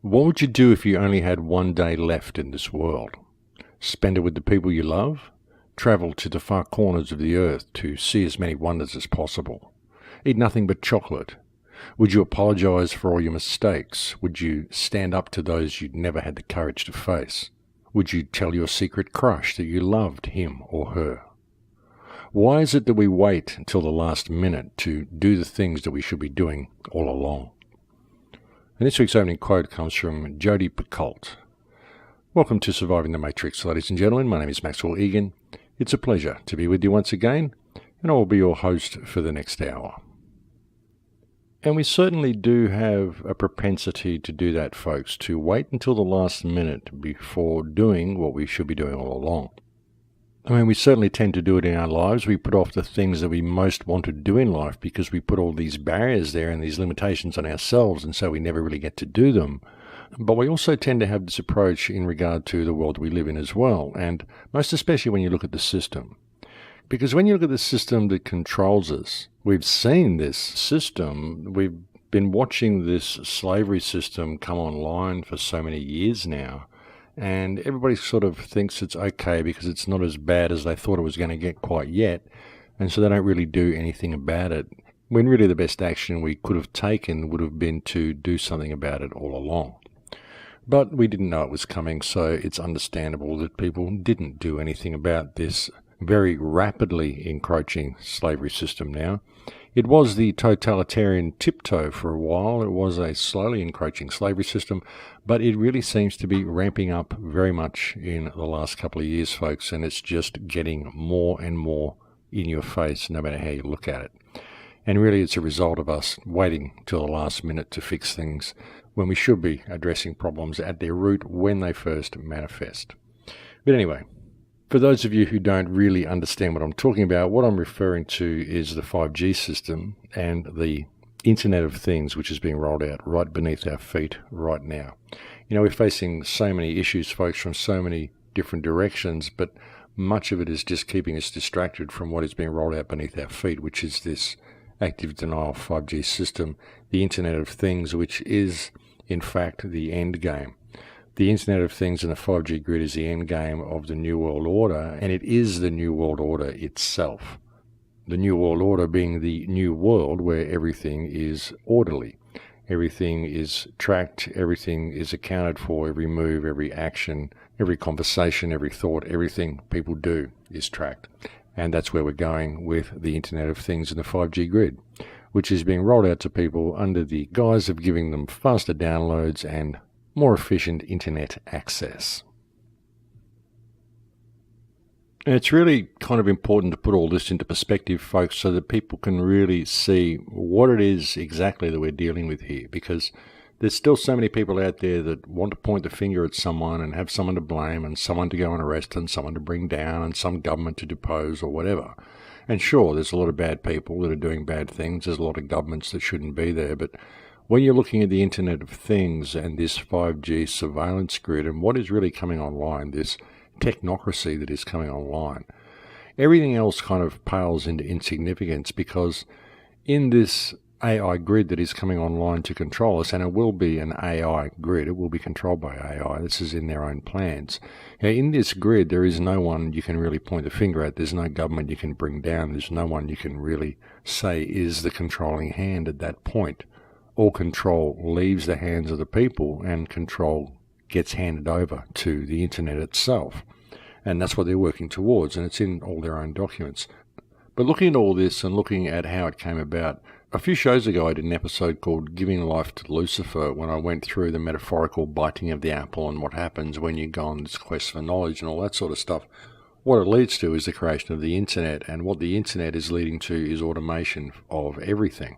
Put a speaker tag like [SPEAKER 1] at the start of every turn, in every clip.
[SPEAKER 1] What would you do if you only had one day left in this world? Spend it with the people you love? Travel to the far corners of the earth to see as many wonders as possible? Eat nothing but chocolate? Would you apologize for all your mistakes? Would you stand up to those you'd never had the courage to face? Would you tell your secret crush that you loved him or her? Why is it that we wait until the last minute to do the things that we should be doing all along? And this week's opening quote comes from Jodi Picoult. Welcome to Surviving the Matrix, ladies and gentlemen. My name is Maxwell Egan. It's a pleasure to be with you once again, and I will be your host for the next hour. And we certainly do have a propensity to do that, folks, to wait until the last minute before doing what we should be doing all along. I mean, we certainly tend to do it in our lives. We put off the things that we most want to do in life because we put all these barriers there and these limitations on ourselves, and so we never really get to do them. But we also tend to have this approach in regard to the world we live in as well, and most especially when you look at the system. Because when you look at the system that controls us, we've seen this system, we've been watching this slavery system come online for so many years now, and everybody sort of thinks it's okay because it's not as bad as they thought it was going to get quite yet, and so they don't really do anything about it, when really the best action we could have taken would have been to do something about it all along. But we didn't know it was coming, so it's understandable that people didn't do anything about this very rapidly encroaching slavery system now. It was the totalitarian tiptoe for a while. It was a slowly encroaching slavery system, but it really seems to be ramping up very much in the last couple of years, folks, and it's just getting more and more in your face no matter how you look at it. And really it's a result of us waiting till the last minute to fix things when we should be addressing problems at their root when they first manifest. But anyway, for those of you who don't really understand what I'm talking about, what I'm referring to is the 5G system and the Internet of Things, which is being rolled out right beneath our feet right now. You know, we're facing so many issues, folks, from so many different directions, but much of it is just keeping us distracted from what is being rolled out beneath our feet, which is this active denial 5G system, the Internet of Things, which is, in fact, the end game. The Internet of Things and the 5G grid is the end game of the New World Order, and it is the New World Order itself. The New World Order being the new world where everything is orderly. Everything is tracked, everything is accounted for, every move, every action, every conversation, every thought, everything people do is tracked. And that's where we're going with the Internet of Things and the 5G grid, which is being rolled out to people under the guise of giving them faster downloads and more efficient internet access. And it's really kind of important to put all this into perspective, folks, so that people can really see what it is exactly that we're dealing with here, because there's still so many people out there that want to point the finger at someone and have someone to blame and someone to go and arrest and someone to bring down and some government to depose or whatever. And sure, there's a lot of bad people that are doing bad things. There's a lot of governments that shouldn't be there, but when you're looking at the Internet of Things and this 5G surveillance grid and what is really coming online, this technocracy that is coming online, everything else kind of pales into insignificance, because in this AI grid that is coming online to control us, and it will be an AI grid, it will be controlled by AI, this is in their own plans. Now, in this grid, there is no one you can really point the finger at, there's no government you can bring down, there's no one you can really say is the controlling hand at that point. All control leaves the hands of the people and control gets handed over to the Internet itself. And that's what they're working towards, and it's in all their own documents. But looking at all this and looking at how it came about, a few shows ago I did an episode called Giving Life to Lucifer, when I went through the metaphorical biting of the apple and what happens when you go on this quest for knowledge and all that sort of stuff. What it leads to is the creation of the Internet, and what the Internet is leading to is automation of everything.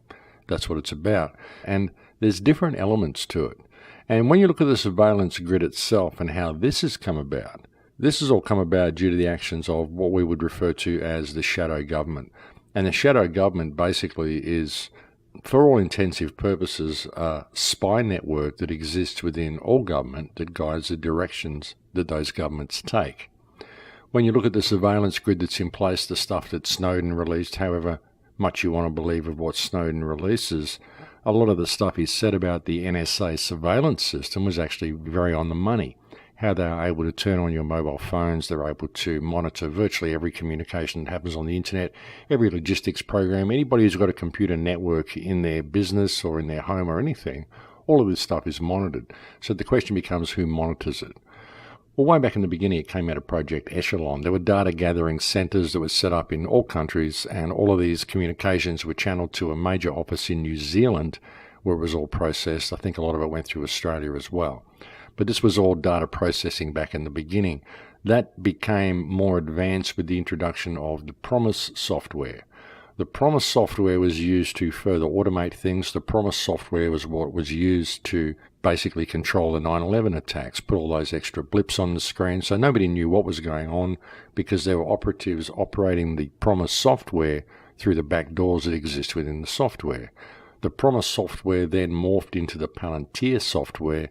[SPEAKER 1] That's what it's about. And there's different elements to it. And when you look at the surveillance grid itself and how this has come about, this has all come about due to the actions of what we would refer to as the shadow government. And the shadow government basically is, for all intensive purposes, a spy network that exists within all government that guides the directions that those governments take. When you look at the surveillance grid that's in place, the stuff that Snowden released, however much you want to believe of what Snowden releases, a lot of the stuff he said about the NSA surveillance system was actually very on the money. How they are able to turn on your mobile phones, they're able to monitor virtually every communication that happens on the internet, every logistics program, anybody who's got a computer network in their business or in their home or anything, all of this stuff is monitored. So the question becomes, who monitors it? Well, way back in the beginning, it came out of Project Echelon. There were data gathering centres that were set up in all countries, and all of these communications were channeled to a major office in New Zealand where it was all processed. I think a lot of it went through Australia as well. But this was all data processing back in the beginning. That became more advanced with the introduction of the Promise software. The Promise software was used to further automate things. The Promise software was what was used to basically control the 9/11 attacks, put all those extra blips on the screen, so nobody knew what was going on because there were operatives operating the Promise software through the back doors that exist within the software. The Promise software then morphed into the Palantir software.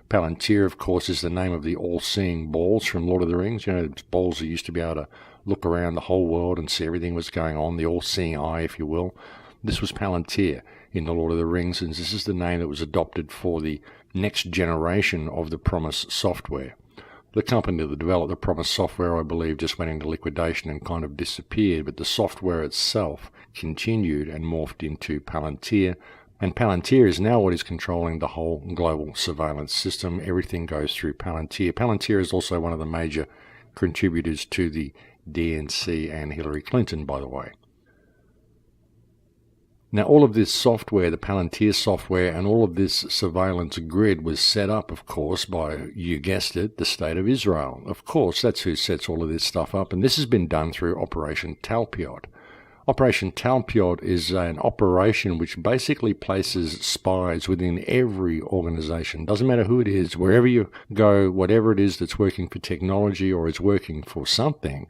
[SPEAKER 1] Palantir, of course, is the name of the all-seeing balls from Lord of the Rings. You know, balls that used to be able to look around the whole world and see everything was going on, the all-seeing eye, if you will. This was Palantir in the Lord of the Rings, and this is the name that was adopted for the next generation of the Promise software. The company that developed the Promise software, I believe, just went into liquidation and kind of disappeared, but the software itself continued and morphed into Palantir. And Palantir is now what is controlling the whole global surveillance system. Everything goes through Palantir. Palantir is also one of the major contributors to the DNC and Hillary Clinton, by the way. Now, all of this software, the Palantir software, and all of this surveillance grid was set up, of course, by, you guessed it, the State of Israel. Of course, that's who sets all of this stuff up, and this has been done through Operation Talpiot. Operation Talpiot is an operation which basically places spies within every organization. Doesn't matter who it is, wherever you go, whatever it is that's working for technology or is working for something,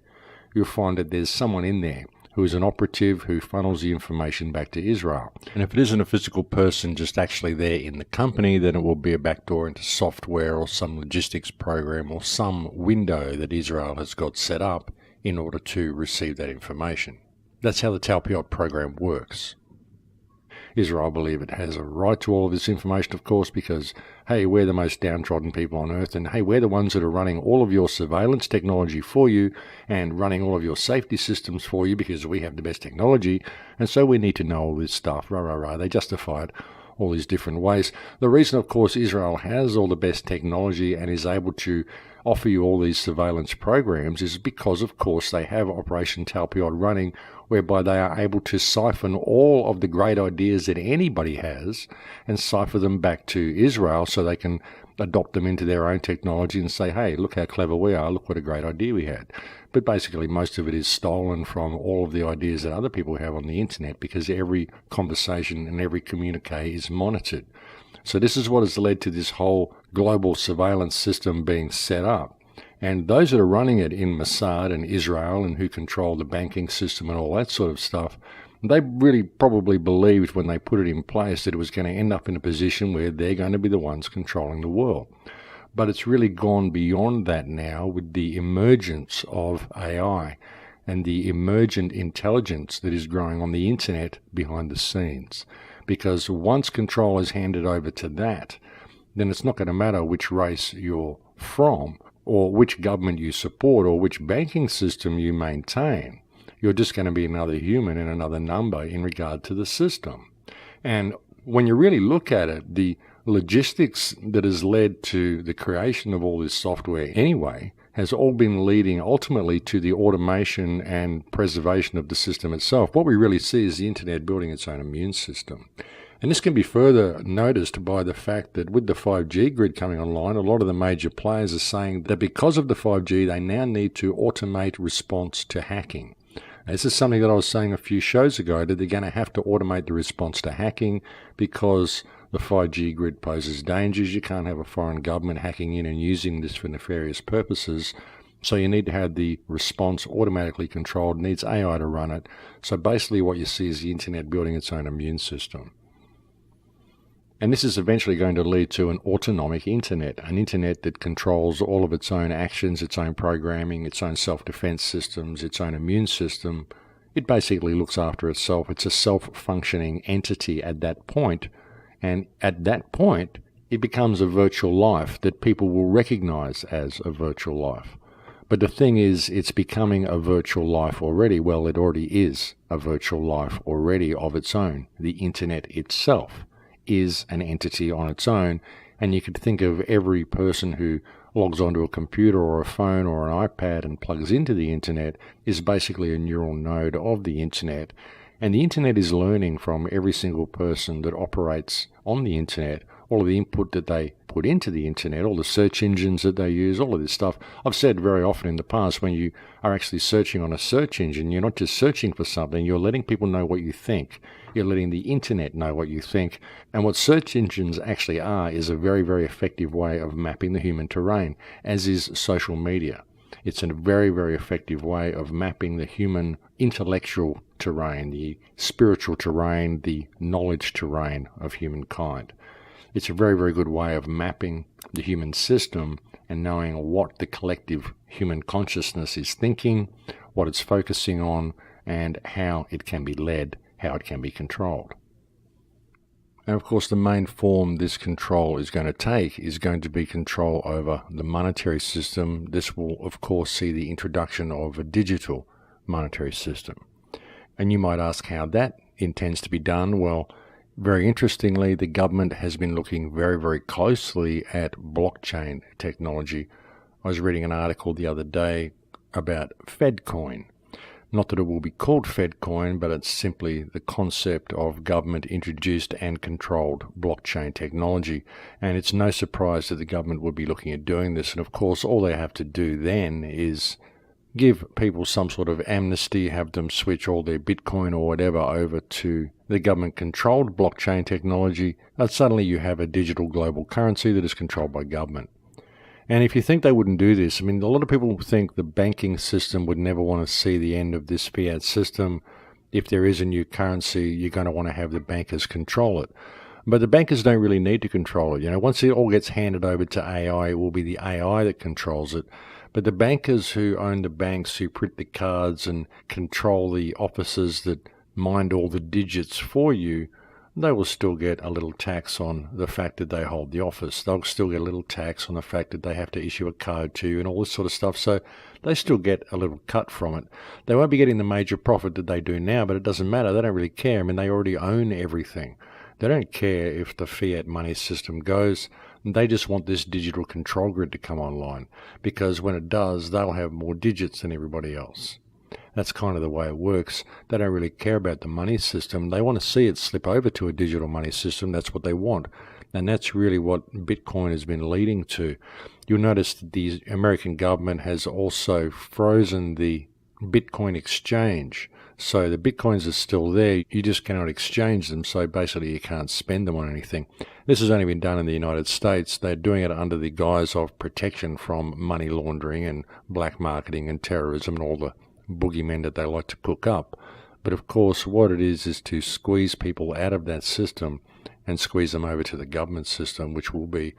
[SPEAKER 1] you'll find that there's someone in there who is an operative who funnels the information back to Israel. And if it isn't a physical person just actually there in the company, then it will be a backdoor into software or some logistics program or some window that Israel has got set up in order to receive that information. That's how the Talpiot program works. Israel believe it has a right to all of this information, of course, because, hey, we're the most downtrodden people on earth, and hey, we're the ones that are running all of your surveillance technology for you and running all of your safety systems for you because we have the best technology, and so we need to know all this stuff. Rah, rah, rah. They justify it all these different ways. The reason, of course, Israel has all the best technology and is able to offer you all these surveillance programs is because, of course, they have Operation Talpiot running, whereby they are able to siphon all of the great ideas that anybody has and cipher them back to Israel so they can adopt them into their own technology and say, hey, look how clever we are, look what a great idea we had. But basically most of it is stolen from all of the ideas that other people have on the internet because every conversation and every communique is monitored. So this is what has led to this whole global surveillance system being set up. And those that are running it in Mossad and Israel and who control the banking system and all that sort of stuff, they really probably believed when they put it in place that it was going to end up in a position where they're going to be the ones controlling the world. But it's really gone beyond that now with the emergence of AI and the emergent intelligence that is growing on the internet behind the scenes. Because once control is handed over to that, then it's not going to matter which race you're from or which government you support or which banking system you maintain. You're just going to be another human and another number in regard to the system. And when you really look at it, the logistics that has led to the creation of all this software anyway has all been leading ultimately to the automation and preservation of the system itself. What we really see is the internet building its own immune system. And this can be further noticed by the fact that with the 5G grid coming online, a lot of the major players are saying that because of the 5G, they now need to automate response to hacking. This is something that I was saying a few shows ago, that they're going to have to automate the response to hacking because the 5G grid poses dangers. You can't have a foreign government hacking in and using this for nefarious purposes. So you need to have the response automatically controlled. It needs AI to run it. So basically what you see is the internet building its own immune system. And this is eventually going to lead to an autonomic internet, an internet that controls all of its own actions, its own programming, its own self-defense systems, its own immune system. It basically looks after itself. It's a self-functioning entity at that point, And at that point, it becomes a virtual life that people will recognize as a virtual life. But the thing is, it's becoming a virtual life already. Well, it already is a virtual life already of its own. The internet itself is an entity on its own, and you could think of every person who logs onto a computer or a phone or an iPad and plugs into the internet is basically a neural node of the internet. And the internet is learning from every single person that operates on the internet, all of the input that they put into the internet, all the search engines that they use, all of this stuff. I've said very often in the past, when you are actually searching on a search engine, you're not just searching for something, you're letting people know what you think. You're letting the internet know what you think. And what search engines actually are is a very, very effective way of mapping the human terrain, as is social media. It's a very, very effective way of mapping the human intellectual terrain, the spiritual terrain, the knowledge terrain of humankind. It's a very, very good way of mapping the human system and knowing what the collective human consciousness is thinking, what it's focusing on, and how it can be led, how it can be controlled. And of course, the main form this control is going to take is going to be control over the monetary system. This will, of course, see the introduction of a digital monetary system. And you might ask how that intends to be done. Well, very interestingly, the government has been looking very, very closely at blockchain technology. I was reading an article the other day about FedCoin. Not that it will be called FedCoin, but it's simply the concept of government-introduced and controlled blockchain technology. And it's no surprise that the government would be looking at doing this. And of course, all they have to do then is give people some sort of amnesty, have them switch all their Bitcoin or whatever over to the government-controlled blockchain technology, and suddenly you have a digital global currency that is controlled by government. And if you think they wouldn't do this, I mean, a lot of people think the banking system would never want to see the end of this fiat system. If there is a new currency, you're going to want to have the bankers control it. But the bankers don't really need to control it. You know, once it all gets handed over to AI, it will be the AI that controls it. But the bankers who own the banks, who print the cards and control the offices that mind all the digits for you, they will still get a little tax on the fact that they hold the office. They'll still get a little tax on the fact that they have to issue a card to you and all this sort of stuff. So they still get a little cut from it. They won't be getting the major profit that they do now, but it doesn't matter. They don't really care. I mean, they already own everything. They don't care if the fiat money system goes. They just want this digital control grid to come online, because when it does, they'll have more digits than everybody else. That's kind of the way it works. They don't really care about the money system. They want to see it slip over to a digital money system. That's what they want. And that's really what Bitcoin has been leading to. You'll notice that the American government has also frozen the Bitcoin exchange. So the Bitcoins are still there. You just cannot exchange them. So basically you can't spend them on anything. This has only been done in the United States. They're doing it under the guise of protection from money laundering and black marketing and terrorism and all the boogeymen that they like to cook up. But of course, what it is to squeeze people out of that system and squeeze them over to the government system, which will be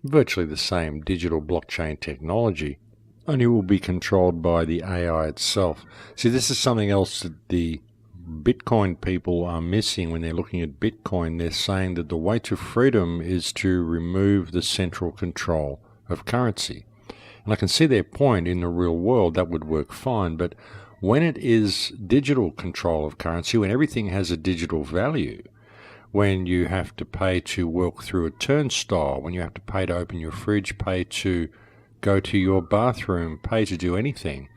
[SPEAKER 1] virtually the same digital blockchain technology, only will be controlled by the AI itself. See, this is something else that the Bitcoin people are missing when they're looking at Bitcoin. They're saying that the way to freedom is to remove the central control of currency. And I can see their point. In the real world, that would work fine. But when it is digital control of currency, when everything has a digital value, when you have to pay to walk through a turnstile, when you have to pay to open your fridge, pay to go to your bathroom, pay to do anything,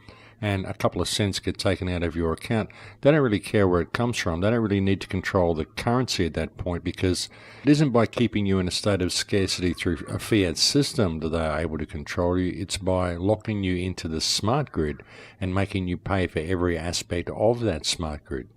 [SPEAKER 1] and a couple of cents get taken out of your account, they don't really care where it comes from. They don't really need to control the currency at that point, because it isn't by keeping you in a state of scarcity through a fiat system that they are able to control you. It's by locking you into the smart grid and making you pay for every aspect of that smart grid.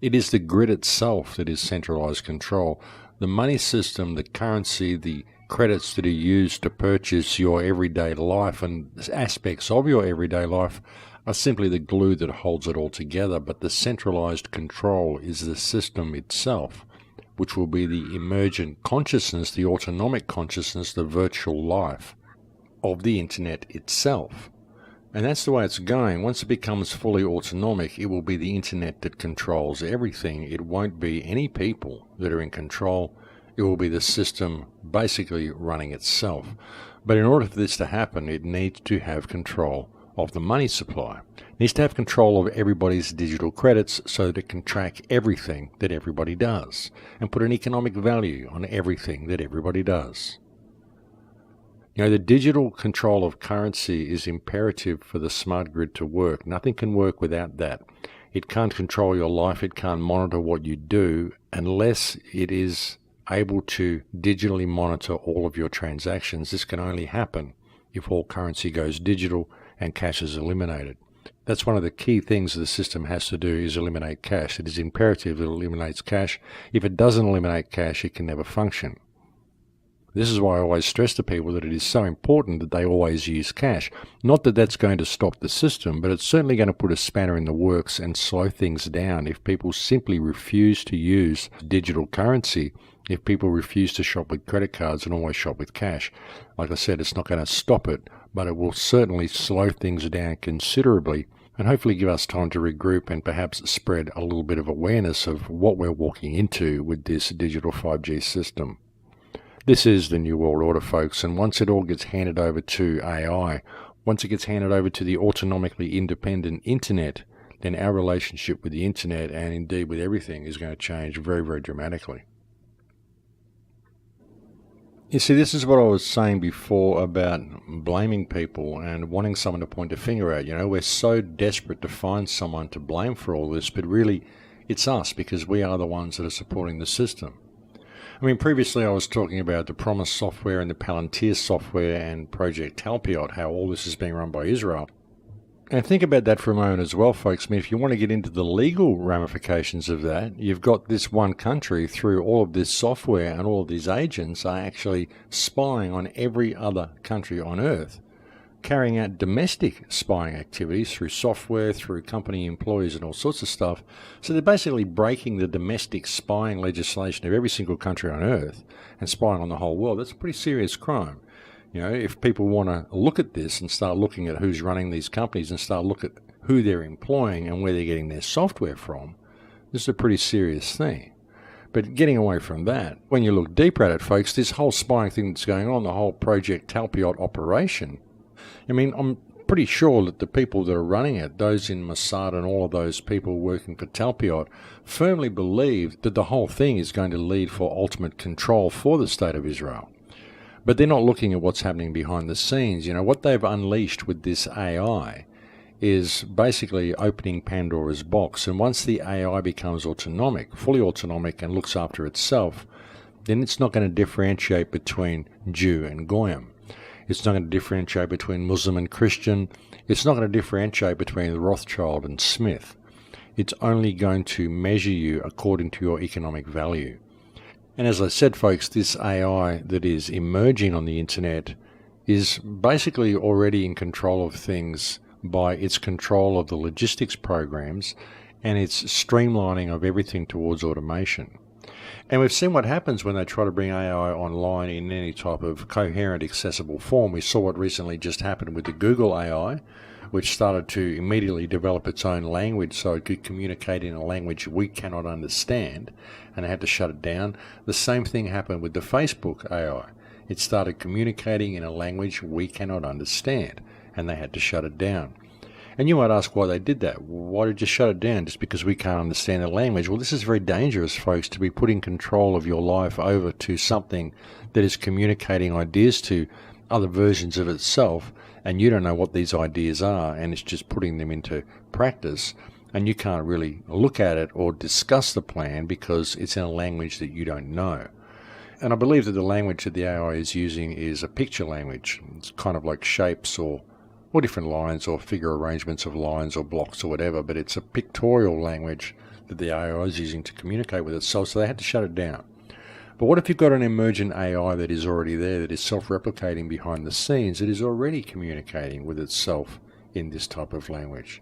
[SPEAKER 1] It is the grid itself that is centralized control. The money system, the currency, the credits that are used to purchase your everyday life and aspects of your everyday life are simply the glue that holds it all together. But the centralized control is the system itself, which will be the emergent consciousness, the autonomic consciousness, the virtual life of the internet itself. And that's the way it's going. Once it becomes fully autonomic, it will be the internet that controls everything. It won't be any people that are in control. It will be the system basically running itself. But in order for this to happen, it needs to have control of the money supply. It needs to have control of everybody's digital credits so that it can track everything that everybody does and put an economic value on everything that everybody does. You know, the digital control of currency is imperative for the smart grid to work. Nothing can work without that. It can't control your life, it can't monitor what you do unless it is able to digitally monitor all of your transactions. This can only happen if all currency goes digital and cash is eliminated. That's one of the key things the system has to do, is eliminate cash. It is imperative that it eliminates cash. If it doesn't eliminate cash, it can never function. This is why I always stress to people that it is so important that they always use cash. Not that that's going to stop the system, but it's certainly going to put a spanner in the works and slow things down if people simply refuse to use digital currency, if people refuse to shop with credit cards and always shop with cash. Like I said, it's not going to stop it, but it will certainly slow things down considerably and hopefully give us time to regroup and perhaps spread a little bit of awareness of what we're walking into with this digital 5G system. This is the New World Order, folks, and once it all gets handed over to AI, once it gets handed over to the autonomically independent internet, then our relationship with the internet and indeed with everything is going to change very, very dramatically. You see, this is what I was saying before about blaming people and wanting someone to point a finger at. You know, we're so desperate to find someone to blame for all this, but really it's us, because we are the ones that are supporting the system. I mean, previously I was talking about the Promise software and the Palantir software and Project Talpiot, how all this is being run by Israel. And think about that for a moment as well, folks. I mean, if you want to get into the legal ramifications of that, you've got this one country through all of this software, and all of these agents are actually spying on every other country on Earth, carrying out domestic spying activities through software, through company employees and all sorts of stuff. So they're basically breaking the domestic spying legislation of every single country on Earth and spying on the whole world. That's a pretty serious crime. You know, if people want to look at this and start looking at who's running these companies and start look at who they're employing and where they're getting their software from, this is a pretty serious thing. But getting away from that, when you look deeper at it, folks, this whole spying thing that's going on, the whole Project Talpiot operation, I mean, I'm pretty sure that the people that are running it, those in Mossad and all of those people working for Talpiot, firmly believe that the whole thing is going to lead for ultimate control for the State of Israel. But they're not looking at what's happening behind the scenes. You know, what they've unleashed with this AI is basically opening Pandora's box. And once the AI becomes autonomic, fully autonomic, and looks after itself, then it's not going to differentiate between Jew and Goyim. It's not going to differentiate between Muslim and Christian. It's not going to differentiate between Rothschild and Smith. It's only going to measure you according to your economic value. And as I said, folks, this AI that is emerging on the internet is basically already in control of things by its control of the logistics programs and its streamlining of everything towards automation. And we've seen what happens when they try to bring AI online in any type of coherent, accessible form. We saw what recently just happened with the Google AI, which started to immediately develop its own language so it could communicate in a language we cannot understand, and they had to shut it down. The same thing happened with the Facebook AI. It started communicating in a language we cannot understand, and they had to shut it down. And you might ask why they did that. Why did you shut it down? Just because we can't understand the language? Well, this is very dangerous, folks, to be putting control of your life over to something that is communicating ideas to other versions of itself, and you don't know what these ideas are, and it's just putting them into practice, and you can't really look at it or discuss the plan because it's in a language that you don't know. And I believe that the language that the AI is using is a picture language. It's kind of like shapes or different lines or figure arrangements of lines or blocks or whatever, but it's a pictorial language that the AI is using to communicate with itself, so they had to shut it down. But what if you've got an emergent AI that is already there, that is self-replicating behind the scenes, that is already communicating with itself in this type of language?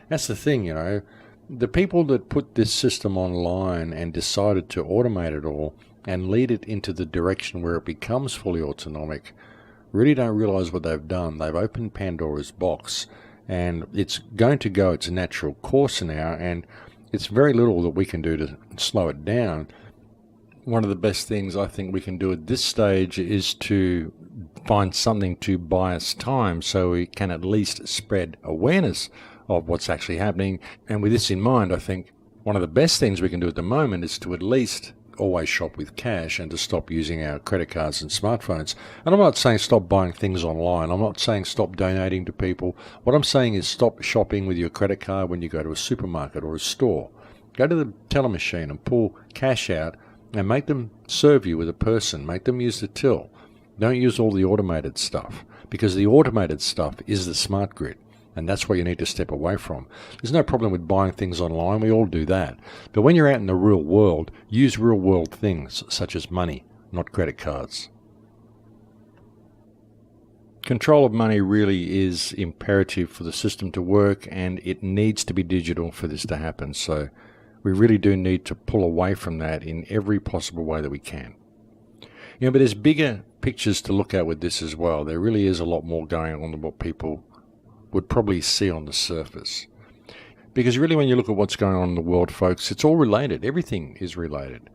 [SPEAKER 1] That's the thing, you know. The people that put this system online and decided to automate it all and lead it into the direction where it becomes fully autonomic really don't realize what they've done. They've opened Pandora's box, and it's going to go its natural course now, and it's very little that we can do to slow it down. one of the best things I think we can do at this stage is to find something to buy us time so we can at least spread awareness of what's actually happening. And with this in mind, I think one of the best things we can do at the moment is to at least always shop with cash and to stop using our credit cards and smartphones. And I'm not saying stop buying things online. I'm not saying stop donating to people. What I'm saying is stop shopping with your credit card when you go to a supermarket or a store. Go to the teller machine and pull cash out and make them serve you with a person. Make them use the till. Don't use all the automated stuff, because the automated stuff is the smart grid. And that's what you need to step away from. There's no problem with buying things online. We all do that. But when you're out in the real world, use real world things such as money, not credit cards. Control of money really is imperative for the system to work, and it needs to be digital for this to happen. So we really do need to pull away from that in every possible way that we can. But there's bigger pictures to look at with this as well. There really is a lot more going on than what people would probably see on the surface. Because really when you look at what's going on in the world, folks, it's all related. Everything is related.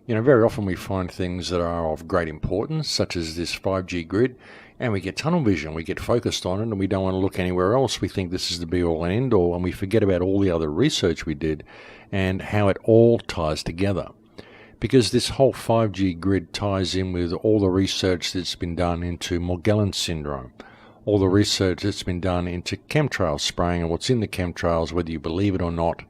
[SPEAKER 1] Very often we find things that are of great importance, such as this 5G grid, and we get tunnel vision, we get focused on it, and we don't want to look anywhere else. We think this is the be-all and end-all, and we forget about all the other research we did and how it all ties together. Because this whole 5G grid ties in with all the research that's been done into Morgellons syndrome, all the research that's been done into chemtrail spraying and what's in the chemtrails, whether you believe it or not.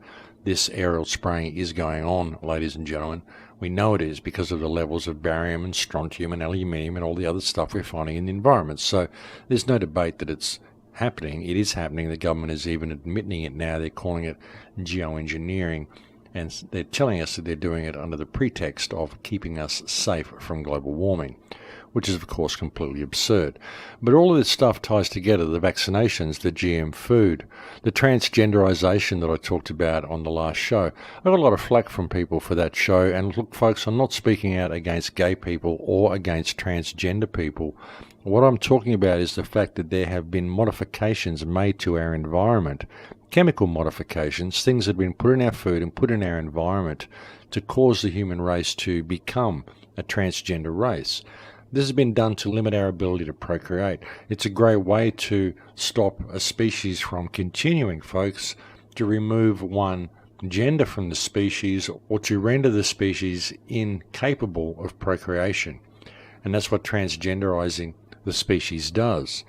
[SPEAKER 1] This aerial spraying is going on, ladies and gentlemen. We know it is because of the levels of barium and strontium and aluminium and all the other stuff we're finding in the environment. So there's no debate that it's happening. It is happening. The government is even admitting it now. They're calling it geoengineering, and they're telling us that they're doing it under the pretext of keeping us safe from global warming, which is, of course, completely absurd. But all of this stuff ties together: the vaccinations, the GM food, the transgenderization that I talked about on the last show. I got a lot of flack from people for that show, and look, folks, I'm not speaking out against gay people or against transgender people. What I'm talking about is the fact that there have been modifications made to our environment, chemical modifications, things that have been put in our food and put in our environment to cause the human race to become a transgender race. This has been done to limit our ability to procreate. It's a great way to stop a species from continuing, folks, to remove one gender from the species or to render the species incapable of procreation. And that's what transgenderizing the species does.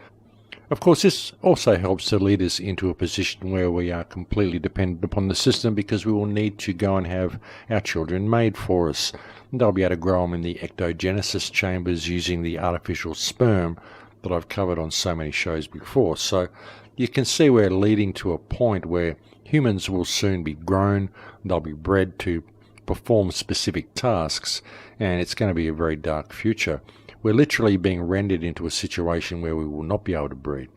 [SPEAKER 1] Of course, this also helps to lead us into a position where we are completely dependent upon the system, because we will need to go and have our children made for us. They'll be able to grow them in the ectogenesis chambers using the artificial sperm that I've covered on so many shows before. So you can see we're leading to a point where humans will soon be grown, they'll be bred to perform specific tasks, and it's going to be a very dark future. We're literally being rendered into a situation where we will not be able to breed.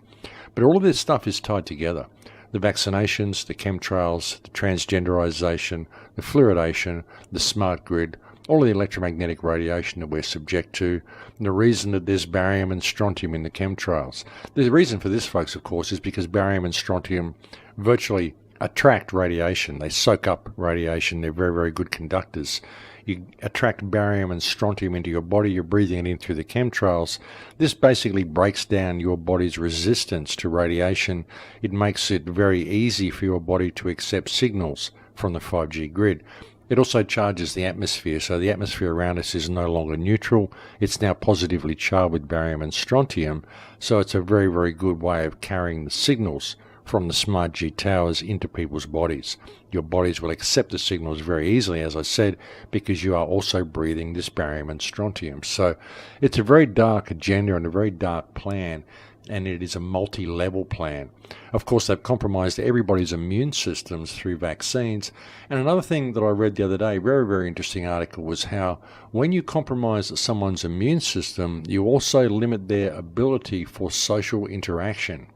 [SPEAKER 1] But all of this stuff is tied together. The vaccinations, the chemtrails, the transgenderization, the fluoridation, the smart grid, all of the electromagnetic radiation that we're subject to, and the reason that there's barium and strontium in the chemtrails. The reason for this, folks, of course, is because barium and strontium virtually attract radiation. They soak up radiation. They're very, very good conductors. You attract barium and strontium into your body, you're breathing it in through the chemtrails. This basically breaks down your body's resistance to radiation. It makes it very easy for your body to accept signals from the 5G grid. It also charges the atmosphere, so the atmosphere around us is no longer neutral. It's now positively charged with barium and strontium, so it's a very, very good way of carrying the signals from the smart G towers into people's bodies. Your bodies will accept the signals very easily, as I said, because you are also breathing this barium and strontium. So it's a very dark agenda and a very dark plan, and it is a multi-level plan. Of course, they've compromised everybody's immune systems through vaccines. And another thing that I read the other day, very, very interesting article, was how when you compromise someone's immune system, you also limit their ability for social interaction.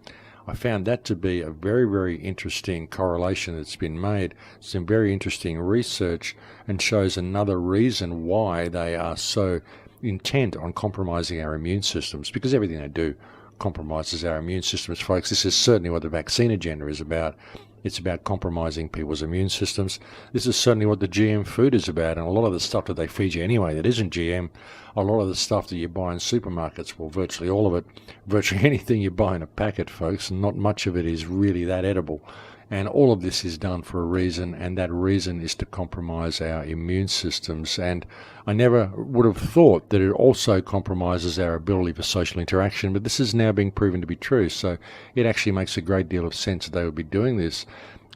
[SPEAKER 1] I found that to be a very, very interesting correlation that's been made. Some very interesting research, and shows another reason why they are so intent on compromising our immune systems, because everything they do compromises our immune systems, folks. This is certainly what the vaccine agenda is about. It's about compromising people's immune systems. This is certainly what the GM food is about, and a lot of the stuff that they feed you anyway that isn't GM, a lot of the stuff that you buy in supermarkets, well, virtually all of it, virtually anything you buy in a packet, folks, and not much of it is really that edible. And all of this is done for a reason, and that reason is to compromise our immune systems. And I never would have thought that it also compromises our ability for social interaction, but this is now being proven to be true. So it actually makes a great deal of sense that they would be doing this.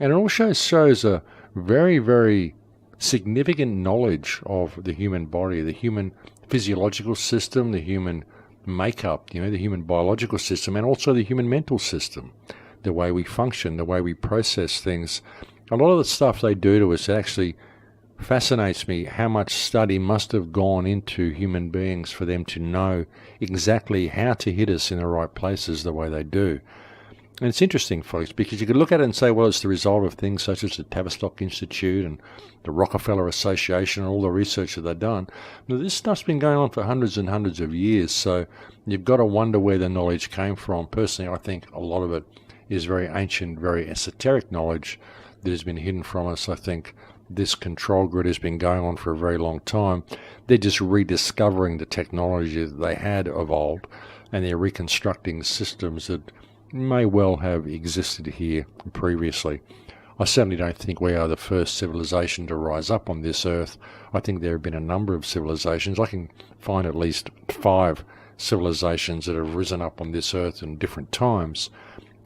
[SPEAKER 1] And it also shows a very, very significant knowledge of the human body, the human physiological system, the human makeup, the human biological system, and also the human mental system. The way we function, the way we process things. A lot of the stuff they do to us, it actually fascinates me how much study must have gone into human beings for them to know exactly how to hit us in the right places the way they do. And it's interesting, folks, because you could look at it and say, well, it's the result of things such as the Tavistock Institute and the Rockefeller Association and all the research that they've done. Now, this stuff's been going on for hundreds and hundreds of years, so you've got to wonder where the knowledge came from. Personally, I think a lot of it is very ancient, very esoteric knowledge that has been hidden from us. I think this control grid has been going on for a very long time. They're just rediscovering the technology that they had evolved, and they're reconstructing systems that may well have existed here previously. I certainly don't think we are the first civilization to rise up on this earth. I think there have been a number of civilizations. I can find at least 5 civilizations that have risen up on this earth in different times.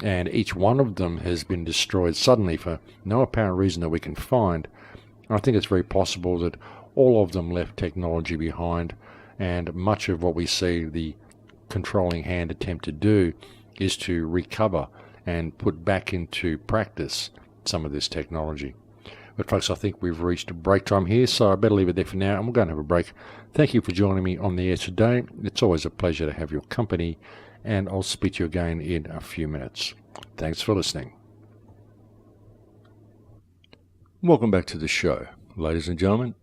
[SPEAKER 1] And each one of them has been destroyed suddenly for no apparent reason that we can find. And I think it's very possible that all of them left technology behind, and much of what we see the controlling hand attempt to do is to recover and put back into practice some of this technology. But folks, I think we've reached break time here, so I better leave it there for now, and we're going to have a break. Thank you for joining me on the air today. It's always a pleasure to have your company, and I'll speak to you again in a few minutes. Thanks for listening. Welcome back to the show, ladies and gentlemen.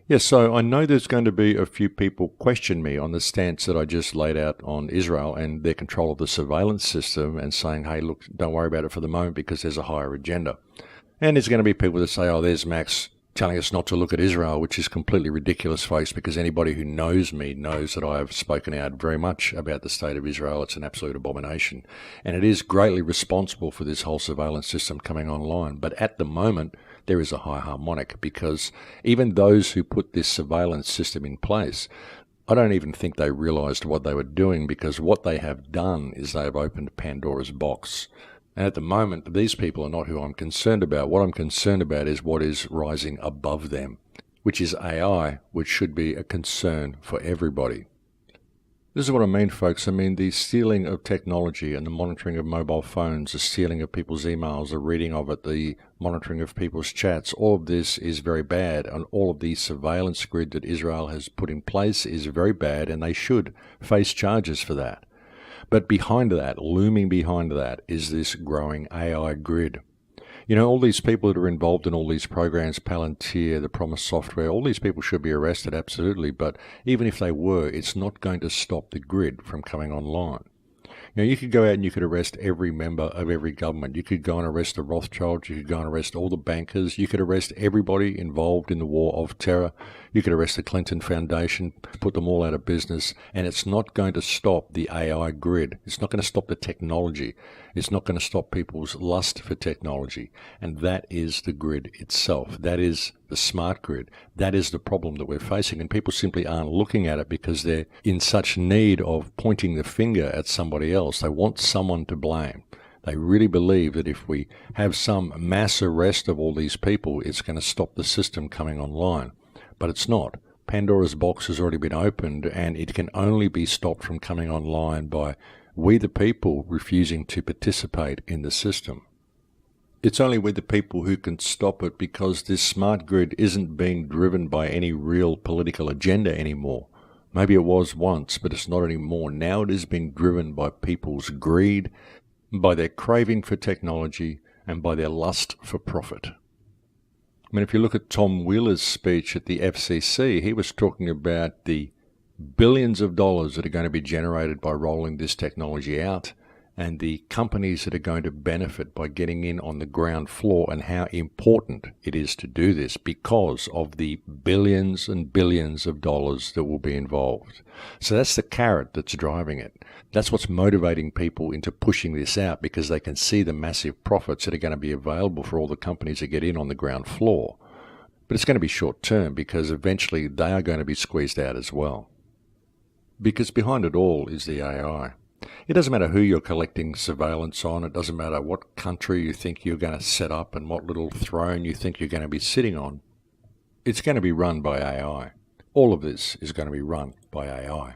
[SPEAKER 1] Yes, so I know there's going to be a few people question me on the stance that I just laid out on Israel and their control of the surveillance system, and saying, hey, look, don't worry about it for the moment because there's a higher agenda. And there's going to be people that say, oh, there's Max telling us not to look at Israel, which is completely ridiculous, folks, because anybody who knows me knows that I have spoken out very much about the state of Israel. It's an absolute abomination. And it is greatly responsible for this whole surveillance system coming online. But at the moment, there is a high harmonic, because even those who put this surveillance system in place, I don't even think they realized what they were doing, because what they have done is they have opened Pandora's box. And at the moment, these people are not who I'm concerned about. What I'm concerned about is what is rising above them, which is AI, which should be a concern for everybody. This is what I mean, folks. I mean, the stealing of technology and the monitoring of mobile phones, the stealing of people's emails, the reading of it, the monitoring of people's chats, all of this is very bad. And all of the surveillance grid that Israel has put in place is very bad, and they should face charges for that. But behind that, looming behind that, is this growing AI grid. You know, all these people that are involved in all these programs, Palantir, the Promise Software, all these people should be arrested, absolutely. But even if they were, it's not going to stop the grid from coming online. You know, you could go out and you could arrest every member of every government. You could go and arrest the Rothschilds. You could go and arrest all the bankers. You could arrest everybody involved in the war of terror. You could arrest the Clinton Foundation, put them all out of business. And it's not going to stop the AI grid. It's not going to stop the technology. It's not going to stop people's lust for technology. And that is the grid itself. That is the smart grid. That is the problem that we're facing. And people simply aren't looking at it because they're in such need of pointing the finger at somebody else. They want someone to blame. They really believe that if we have some mass arrest of all these people, it's going to stop the system coming online. But it's not. Pandora's box has already been opened, and it can only be stopped from coming online by we the people refusing to participate in the system. It's only we the people who can stop it, because this smart grid isn't being driven by any real political agenda anymore. Maybe it was once, but it's not anymore. Now it is being driven by people's greed, by their craving for technology, and by their lust for profit. I mean, if you look at Tom Wheeler's speech at the FCC, he was talking about the billions of dollars that are going to be generated by rolling this technology out, and the companies that are going to benefit by getting in on the ground floor, and how important it is to do this because of the billions and billions of dollars that will be involved. So that's the carrot that's driving it. That's what's motivating people into pushing this out, because they can see the massive profits that are going to be available for all the companies that get in on the ground floor. But it's going to be short term, because eventually they are going to be squeezed out as well. Because behind it all is the AI. It doesn't matter who you're collecting surveillance on. It doesn't matter what country you think you're going to set up and what little throne you think you're going to be sitting on. It's going to be run by AI. All of this is going to be run by AI.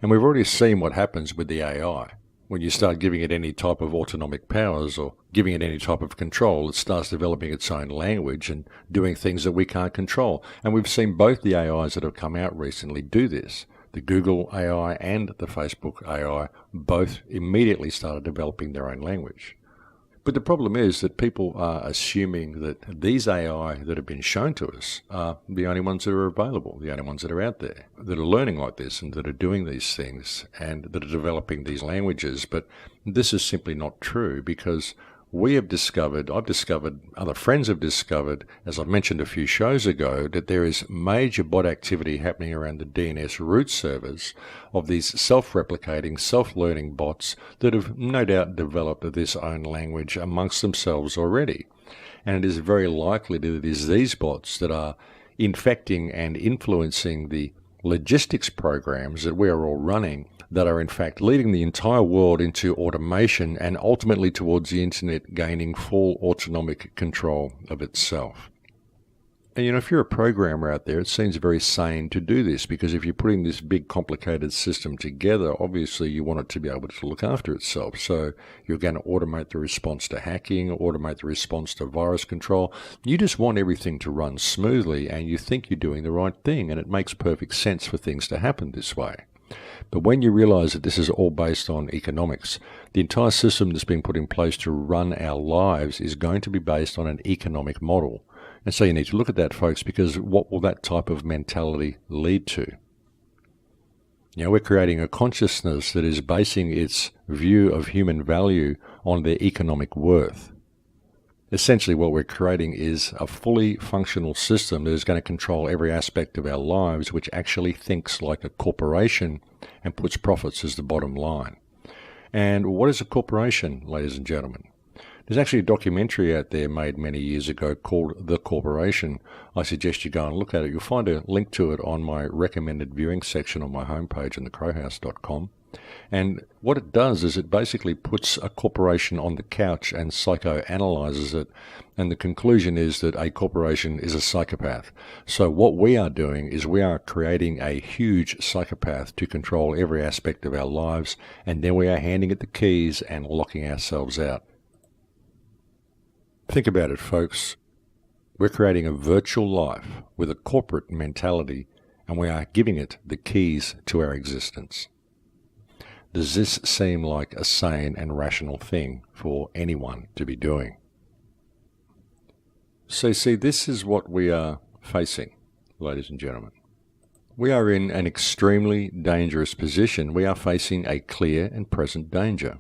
[SPEAKER 1] And we've already seen what happens with the AI. When you start giving it any type of autonomic powers or giving it any type of control, it starts developing its own language and doing things that we can't control. And we've seen both the AIs that have come out recently do this. The Google AI and the Facebook AI both immediately started developing their own language. But the problem is that people are assuming that these AI that have been shown to us are the only ones that are available, the only ones that are out there, that are learning like this and that are doing these things and that are developing these languages. But this is simply not true, because we have discovered, I've discovered, other friends have discovered, as I mentioned a few shows ago, that there is major bot activity happening around the DNS root servers of these self-replicating, self-learning bots that have no doubt developed this own language amongst themselves already. And it is very likely that it is these bots that are infecting and influencing the logistics programs that we are all running, that are in fact leading the entire world into automation and ultimately towards the internet gaining full autonomic control of itself. And if you're a programmer out there, it seems very sane to do this, because if you're putting this big complicated system together, obviously you want it to be able to look after itself. So you're going to automate the response to hacking, automate the response to virus control. You just want everything to run smoothly, and you think you're doing the right thing, and it makes perfect sense for things to happen this way. But when you realize that this is all based on economics, the entire system that's been put in place to run our lives is going to be based on an economic model. And so you need to look at that, folks, because what will that type of mentality lead to? We're creating a consciousness that is basing its view of human value on their economic worth. Essentially what we're creating is a fully functional system that is going to control every aspect of our lives, which actually thinks like a corporation and puts profits as the bottom line. And what is a corporation, ladies and gentlemen? There's actually a documentary out there made many years ago called The Corporation. I suggest you go and look at it. You'll find a link to it on my recommended viewing section on my homepage on thecrowhouse.com. And what it does is it basically puts a corporation on the couch and psychoanalyzes it. And the conclusion is that a corporation is a psychopath. So what we are doing is we are creating a huge psychopath to control every aspect of our lives. And then we are handing it the keys and locking ourselves out. Think about it, folks. We're creating a virtual life with a corporate mentality, and we are giving it the keys to our existence. Does this seem like a sane and rational thing for anyone to be doing? So see, this is what we are facing, ladies and gentlemen. We are in an extremely dangerous position. We are facing a clear and present danger.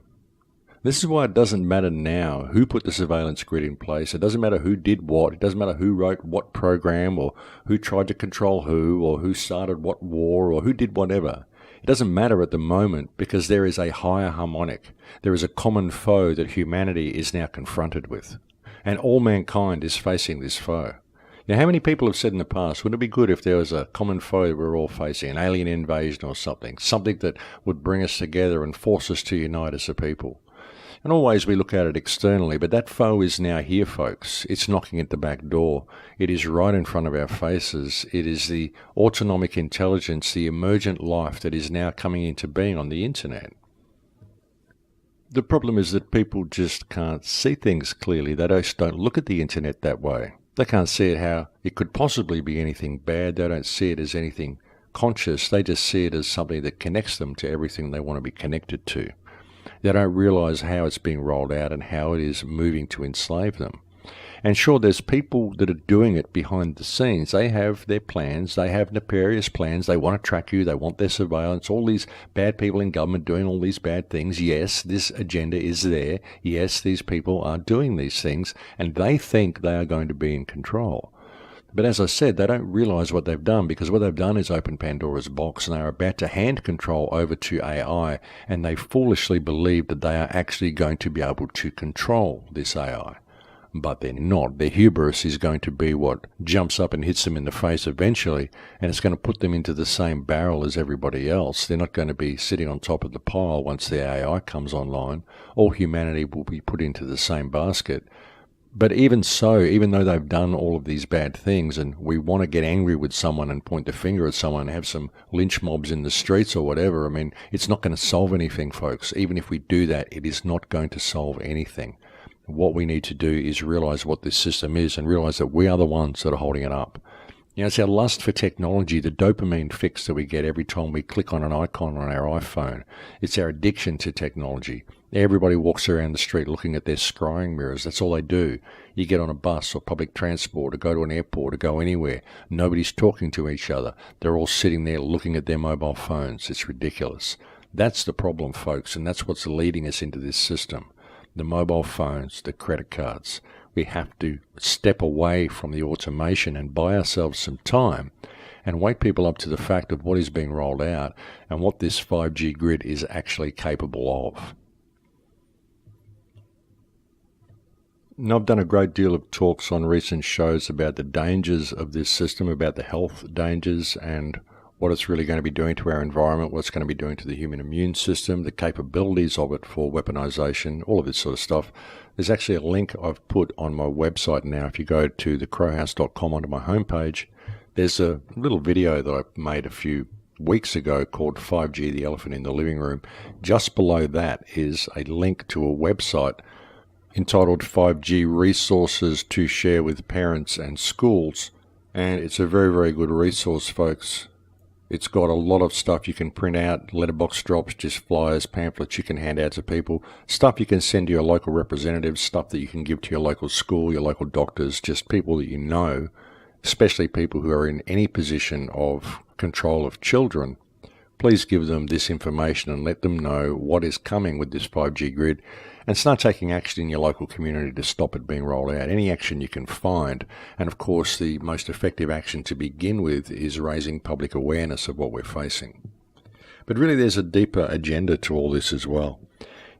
[SPEAKER 1] This is why it doesn't matter now who put the surveillance grid in place. It doesn't matter who did what. It doesn't matter who wrote what program or who tried to control who or who started what war or who did whatever. It doesn't matter at the moment, because there is a higher harmonic. There is a common foe that humanity is now confronted with. And all mankind is facing this foe. Now, how many people have said in the past, wouldn't it be good if there was a common foe that we're all facing, an alien invasion or something that would bring us together and force us to unite as a people? And always we look at it externally, but that foe is now here, folks. It's knocking at the back door. It is right in front of our faces. It is the autonomic intelligence, the emergent life that is now coming into being on the internet. The problem is that people just can't see things clearly. They just don't look at the internet that way. They can't see it how it could possibly be anything bad. They don't see it as anything conscious. They just see it as something that connects them to everything they want to be connected to. They don't realize how it's being rolled out and how it is moving to enslave them. And sure, there's people that are doing it behind the scenes. They have their plans. They have nefarious plans. They want to track you. They want their surveillance. All these bad people in government doing all these bad things. Yes, this agenda is there. Yes, these people are doing these things, and they think they are going to be in control. But as I said, they don't realise what they've done, because what they've done is open Pandora's box, and they're about to hand control over to AI, and they foolishly believe that they are actually going to be able to control this AI. But they're not. Their hubris is going to be what jumps up and hits them in the face eventually, and it's going to put them into the same barrel as everybody else. They're not going to be sitting on top of the pile once the AI comes online. All humanity will be put into the same basket. But even so, even though they've done all of these bad things, and we want to get angry with someone and point the finger at someone and have some lynch mobs in the streets or whatever, I mean, it's not going to solve anything, folks. Even if we do that, it is not going to solve anything. What we need to do is realize what this system is and realize that we are the ones that are holding it up. You know, it's our lust for technology, the dopamine fix that we get every time we click on an icon on our iPhone. It's our addiction to technology. Everybody walks around the street looking at their scrying mirrors. That's all they do. You get on a bus or public transport or go to an airport or go anywhere. Nobody's talking to each other. They're all sitting there looking at their mobile phones. It's ridiculous. That's the problem, folks, and that's what's leading us into this system. The mobile phones, the credit cards. We have to step away from the automation and buy ourselves some time and wake people up to the fact of what is being rolled out and what this 5G grid is actually capable of. Now, I've done a great deal of talks on recent shows about the dangers of this system, about the health dangers and what it's really going to be doing to our environment, what it's going to be doing to the human immune system, the capabilities of it for weaponization, all of this sort of stuff. There's actually a link I've put on my website now. If you go to thecrowhouse.com onto my homepage, there's a little video that I made a few weeks ago called 5G, the Elephant in the Living Room. Just below that is a link to a website entitled 5G Resources to Share with Parents and Schools. And it's a very, very good resource, folks. It's got a lot of stuff you can print out, letterbox drops, just flyers, pamphlets you can hand out to people, stuff you can send to your local representatives, stuff that you can give to your local school, your local doctors, just people that you know, especially people who are in any position of control of children. Please give them this information and let them know what is coming with this 5G grid, and start taking action in your local community to stop it being rolled out. Any action you can find. And of course, the most effective action to begin with is raising public awareness of what we're facing. But really, there's a deeper agenda to all this as well.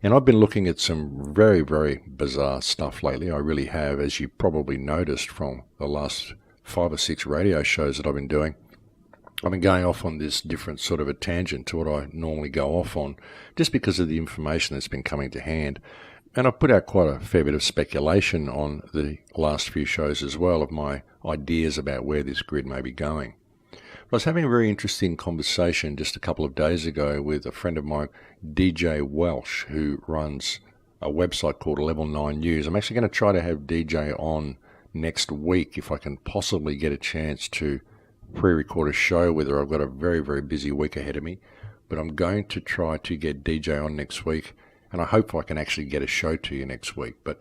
[SPEAKER 1] And I've been looking at some very, very bizarre stuff lately. I really have, as you probably noticed from the last 5 or 6 radio shows that I've been doing. I've been going off on this different sort of a tangent to what I normally go off on, just because of the information that's been coming to hand. And I've put out quite a fair bit of speculation on the last few shows as well of my ideas about where this grid may be going. But I was having a very interesting conversation just a couple of days ago with a friend of mine, DJ Welsh, who runs a website called Level 9 News. I'm actually going to try to have DJ on next week if I can possibly get a chance to pre-record a show with her. I've got a very, very busy week ahead of me, but I'm going to try to get DJ on next week, and I hope I can actually get a show to you next week. But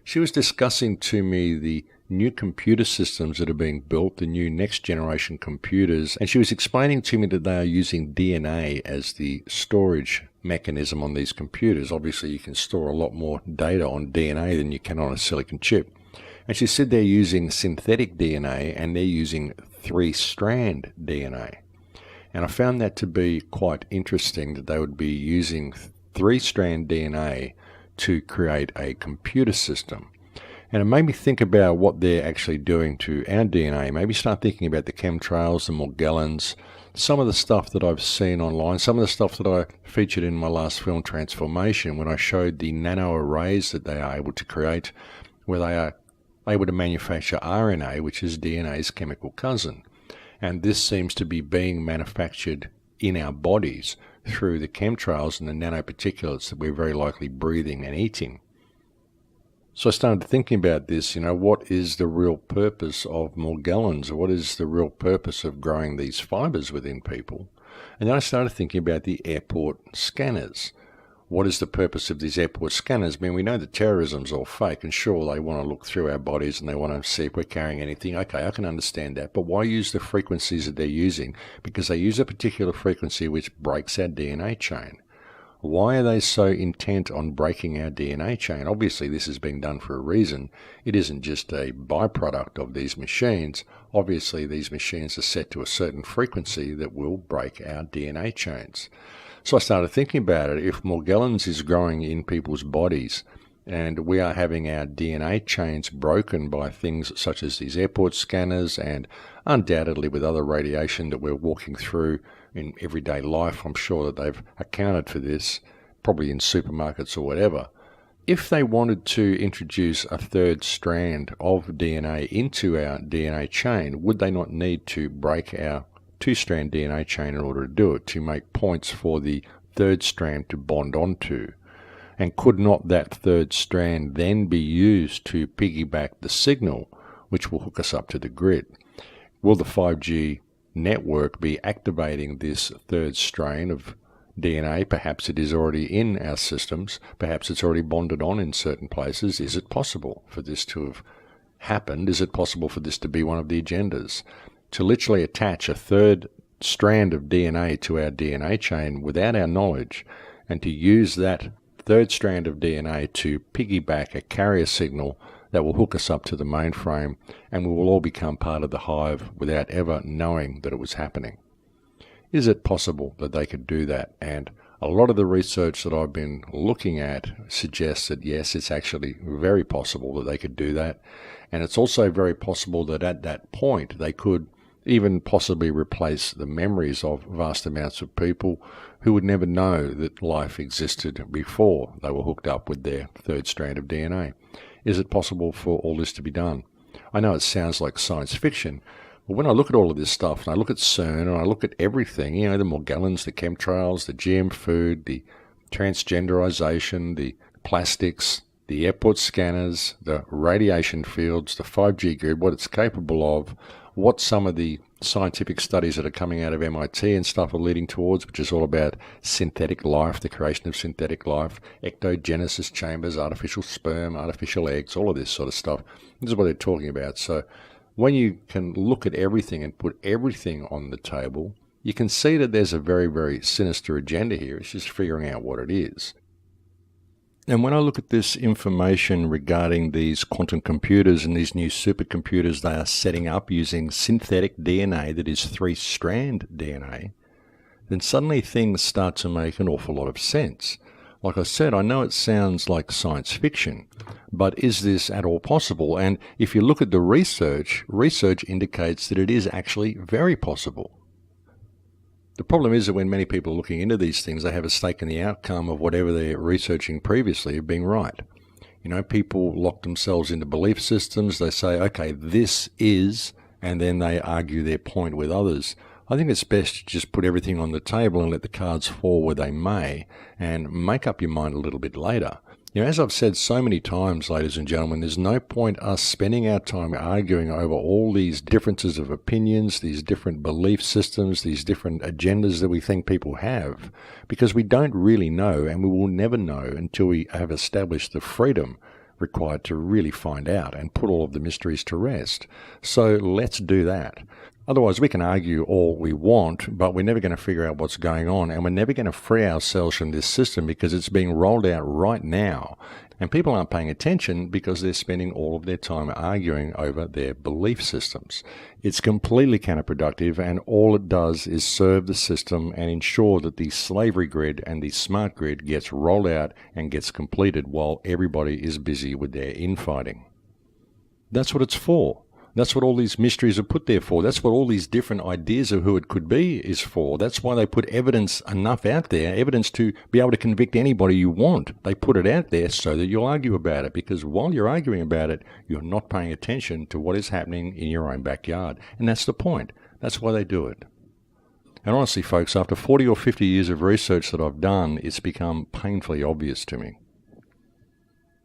[SPEAKER 1] she was discussing to me the new computer systems that are being built, the new next generation computers, and she was explaining to me that they are using DNA as the storage mechanism on these computers. Obviously, you can store a lot more data on DNA than you can on a silicon chip. And she said they're using synthetic DNA and they're using 3-strand DNA. And I found that to be quite interesting, that they would be using 3-strand DNA to create a computer system. And it made me think about what they're actually doing to our DNA. Maybe start thinking about the chemtrails, the Morgellons, some of the stuff that I've seen online, some of the stuff that I featured in my last film, Transformation, when I showed the nano arrays that they are able to create, where they are able to manufacture RNA, which is DNA's chemical cousin. And this seems to be being manufactured in our bodies through the chemtrails and the nanoparticulates that we're very likely breathing and eating. So I started thinking about this, what is the real purpose of Morgellons? What is the real purpose of growing these fibers within people? And then I started thinking about the airport scanners. What is the purpose of these airport scanners? I mean, we know that terrorism's all fake, and sure, they want to look through our bodies and they want to see if we're carrying anything. Okay, I can understand that. But why use the frequencies that they're using? Because they use a particular frequency which breaks our DNA chain. Why are they so intent on breaking our DNA chain? Obviously, this is being done for a reason. It isn't just a byproduct of these machines. Obviously, these machines are set to a certain frequency that will break our DNA chains. So I started thinking about it. If Morgellons is growing in people's bodies and we are having our DNA chains broken by things such as these airport scanners and undoubtedly with other radiation that we're walking through in everyday life, I'm sure that they've accounted for this, probably in supermarkets or whatever. If they wanted to introduce a third strand of DNA into our DNA chain, would they not need to break our two-strand DNA chain in order to do it, to make points for the third strand to bond onto? And could not that third strand then be used to piggyback the signal, which will hook us up to the grid? Will the 5G network be activating this third strain of DNA? Perhaps it is already in our systems. Perhaps it's already bonded on in certain places. Is it possible for this to have happened? Is it possible for this to be one of the agendas? To literally attach a third strand of DNA to our DNA chain without our knowledge, and to use that third strand of DNA to piggyback a carrier signal that will hook us up to the mainframe, and we will all become part of the hive without ever knowing that it was happening. Is it possible that they could do that? And a lot of the research that I've been looking at suggests that yes, it's actually very possible that they could do that. And it's also very possible that at that point they could even possibly replace the memories of vast amounts of people who would never know that life existed before they were hooked up with their third strand of DNA. Is it possible for all this to be done? I know it sounds like science fiction, but when I look at all of this stuff, and I look at CERN, and I look at everything, the Morgellons, the chemtrails, the GM food, the transgenderization, the plastics, the airport scanners, the radiation fields, the 5G grid, what it's capable of, what some of the scientific studies that are coming out of MIT and stuff are leading towards, which is all about synthetic life, the creation of synthetic life, ectogenesis chambers, artificial sperm, artificial eggs, all of this sort of stuff. This is what they're talking about. So when you can look at everything and put everything on the table, you can see that there's a very, very sinister agenda here. It's just figuring out what it is. And when I look at this information regarding these quantum computers and these new supercomputers they are setting up using synthetic DNA that is three-strand DNA, then suddenly things start to make an awful lot of sense. Like I said, I know it sounds like science fiction, but is this at all possible? And if you look at the research indicates that it is actually very possible. The problem is that when many people are looking into these things, they have a stake in the outcome of whatever they're researching previously of being right. People lock themselves into belief systems. They say, okay, this is, and then they argue their point with others. I think it's best to just put everything on the table and let the cards fall where they may, and make up your mind a little bit later. As I've said so many times, ladies and gentlemen, there's no point us spending our time arguing over all these differences of opinions, these different belief systems, these different agendas that we think people have, because we don't really know, and we will never know until we have established the freedom required to really find out and put all of the mysteries to rest. So let's do that. Otherwise, we can argue all we want, but we're never going to figure out what's going on, and we're never going to free ourselves from this system because it's being rolled out right now. And people aren't paying attention because they're spending all of their time arguing over their belief systems. It's completely counterproductive, and all it does is serve the system and ensure that the slavery grid and the smart grid gets rolled out and gets completed while everybody is busy with their infighting. That's what it's for. That's what all these mysteries are put there for. That's what all these different ideas of who it could be is for. That's why they put evidence enough out there, evidence to be able to convict anybody you want. They put it out there so that you'll argue about it, because while you're arguing about it, you're not paying attention to what is happening in your own backyard. And that's the point. That's why they do it. And honestly, folks, after 40 or 50 years of research that I've done, it's become painfully obvious to me.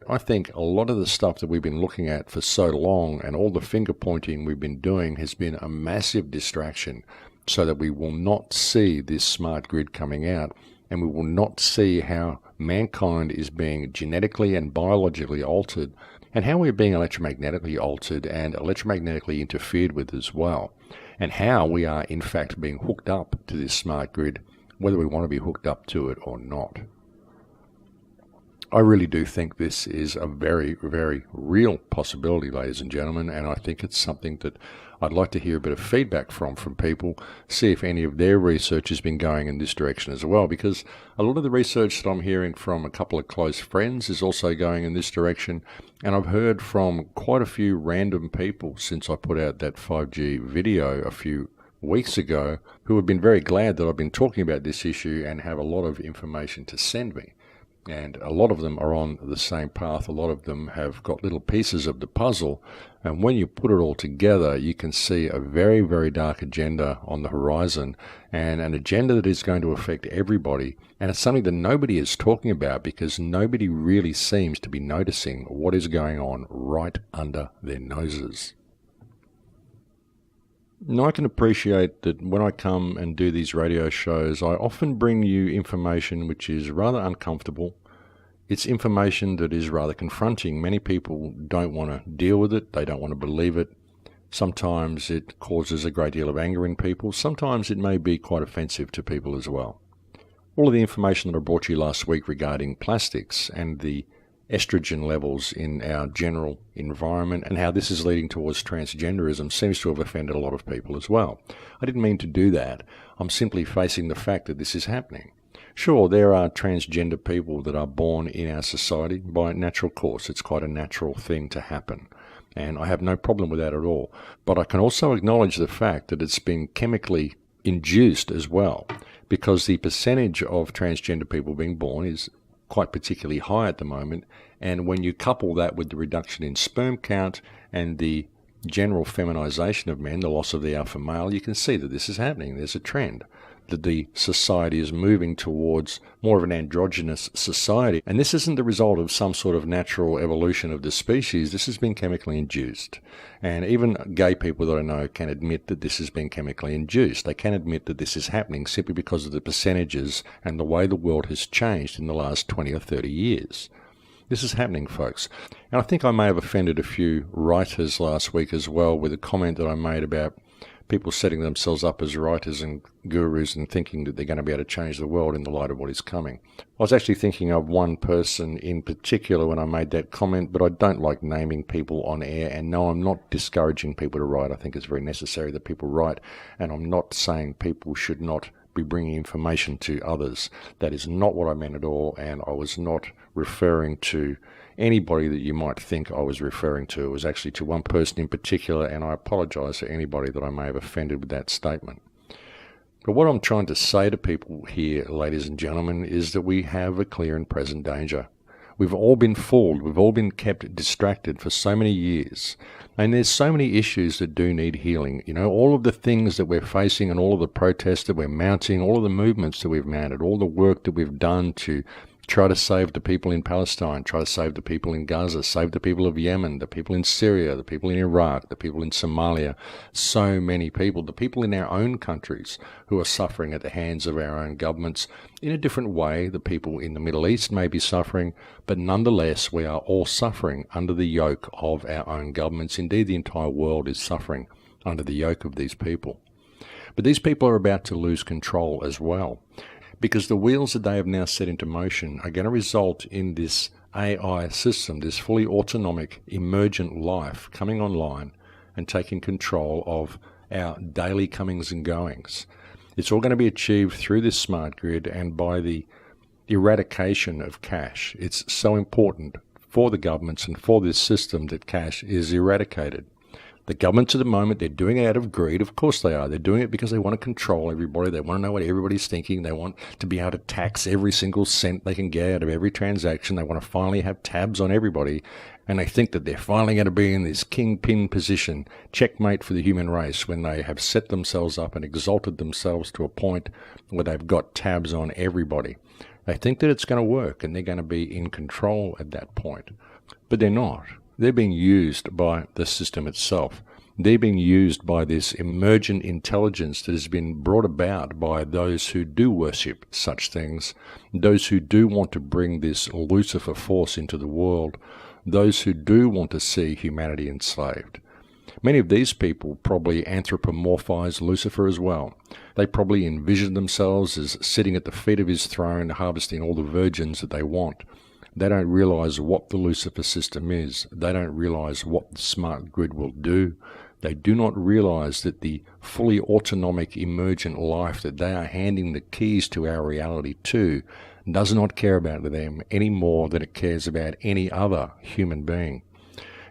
[SPEAKER 1] I think a lot of the stuff that we've been looking at for so long and all the finger pointing we've been doing has been a massive distraction so that we will not see this smart grid coming out. and we will not see how mankind is being genetically and biologically altered, and how we're being electromagnetically altered and electromagnetically interfered with as well, and how we are in fact being hooked up to this smart grid, whether we want to be hooked up to it or not. I really do think this is a very, very real possibility, ladies and gentlemen, and I think it's something that I'd like to hear a bit of feedback from people, see if any of their research has been going in this direction as well, because a lot of the research that I'm hearing from a couple of close friends is also going in this direction, and I've heard from quite a few random people since I put out that 5G video a few weeks ago who have been very glad that I've been talking about this issue and have a lot of information to send me. And a lot of them are on the same path. A lot of them have got little pieces of the puzzle. And when you put it all together, you can see a very, very dark agenda on the horizon, and an agenda that is going to affect everybody. And it's something that nobody is talking about because nobody really seems to be noticing what is going on right under their noses. Now, I can appreciate that when I come and do these radio shows, I often bring you information which is rather uncomfortable. It's information that is rather confronting. Many people don't want to deal with it. They don't want to believe it. Sometimes it causes a great deal of anger in people. Sometimes it may be quite offensive to people as well. All of the information that I brought you last week regarding plastics and the estrogen levels in our general environment and how this is leading towards transgenderism seems to have offended a lot of people as well. I didn't mean to do that. I'm simply facing the fact that this is happening. Sure, there are transgender people that are born in our society by natural course. It's quite a natural thing to happen, and I have no problem with that at all. But I can also acknowledge the fact that it's been chemically induced as well, because the percentage of transgender people being born is quite particularly high at the moment, and when you couple that with the reduction in sperm count and the general feminization of men, the loss of the alpha male, you can see that this is happening. There's a trend that the society is moving towards more of an androgynous society, and this isn't the result of some sort of natural evolution of the species. This has been chemically induced, and even gay people that I know can admit that this has been chemically induced. They can admit that this is happening simply because of the percentages and the way the world has changed in the last 20 or 30 years. This is happening, folks. And I think I may have offended a few writers last week as well with a comment that I made about people setting themselves up as writers and gurus and thinking that they're going to be able to change the world in the light of what is coming. I was actually thinking of one person in particular when I made that comment, but I don't like naming people on air, and no, I'm not discouraging people to write. I think it's very necessary that people write, and I'm not saying people should not be bringing information to others. That is not what I meant at all, and I was not referring to anybody that you might think I was referring to. It was actually to one person in particular, and I apologize to anybody that I may have offended with that statement. But what I'm trying to say to people here, ladies and gentlemen, is that we have a clear and present danger. We've all been fooled. We've all been kept distracted for so many years. And there's so many issues that do need healing. You know, all of the things that we're facing and all of the protests that we're mounting, all of the movements that we've mounted, all the work that we've done to try to save the people in Palestine, try to save the people in Gaza, save the people of Yemen, the people in Syria, the people in Iraq, the people in Somalia, so many people, the people in our own countries who are suffering at the hands of our own governments in a different way. The people in the Middle East may be suffering, but nonetheless we are all suffering under the yoke of our own governments. Indeed, the entire world is suffering under the yoke of these people. But these people are about to lose control as well, because the wheels that they have now set into motion are going to result in this AI system, this fully autonomic, emergent life coming online and taking control of our daily comings and goings. It's all going to be achieved through this smart grid and by the eradication of cash. It's so important for the governments and for this system that cash is eradicated. The governments at the moment, they're doing it out of greed. Of course they are. They're doing it because they want to control everybody. They want to know what everybody's thinking. They want to be able to tax every single cent they can get out of every transaction. They want to finally have tabs on everybody. And they think that they're finally going to be in this kingpin position, checkmate for the human race, when they have set themselves up and exalted themselves to a point where they've got tabs on everybody. They think that it's going to work and they're going to be in control at that point. But they're not. They're being used by the system itself. They're being used by this emergent intelligence that has been brought about by those who do worship such things, those who do want to bring this Lucifer force into the world, those who do want to see humanity enslaved. Many of these people probably anthropomorphize Lucifer as well. They probably envision themselves as sitting at the feet of his throne, harvesting all the virgins that they want. They don't realize what the Lucifer system is. They don't realize what the smart grid will do. They do not realize that the fully autonomic emergent life that they are handing the keys to our reality to does not care about them any more than it cares about any other human being.